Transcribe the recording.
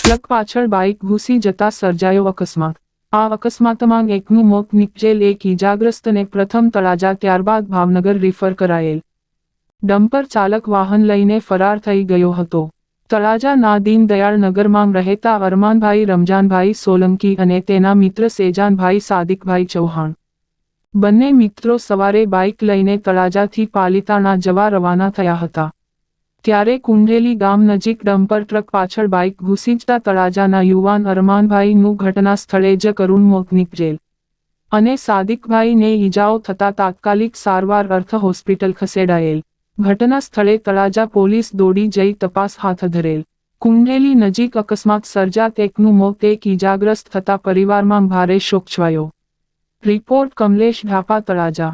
Truck પાછળ bike ઘૂસી જતા સર્જાયો અકસ્માત। આ અકસ્માતમાં એકનું મોત નીપજેલ, એક ઈજાગ્રસ્તને પ્રથમ તળાજા ત્યારબાદ ભાવનગર રિફર કરાયેલ। ડમ્પર ચાલક વાહન લઈને ફરાર થઈ ગયો હતો। તળાજાના દીનદયાળ નગરમાં રહેતા અરમાનભાઈ રમજાનભાઈ સોલંકી અને તેના મિત્ર સેજાનભાઈ સાદિકભાઈ ચૌહાણ બંને મિત્રો સવારે બાઇક લઈને તળાજાથી પાલીતાણા જવા રવાના થયા હતા। ત્યારે કુંઢેલી ગામ નજીક ડમ્પર ટ્રક પાછળ બાઇક ઘૂસી જતા તળાજાના યુવાન અરમાનભાઈનું ઘટના સ્થળે જ કરુણ મોત નીપજેલ અને સાદિકભાઈને ઈજાઓ થતા તાત્કાલિક સારવાર અર્થ હોસ્પિટલ ખસેડાયેલ। ઘટના સ્થળે તળાજા પોલીસ દોડી જઈ તપાસ હાથ ધરેલ। કુંઢેલી નજીક અકસ્માત સર્જાત એકનું મોત, એક ઈજાગ્રસ્ત થતા પરિવારમાં ભારે શોક છવાયો। રિપોર્ટ કમલેશ ઢાપા, તળાજા।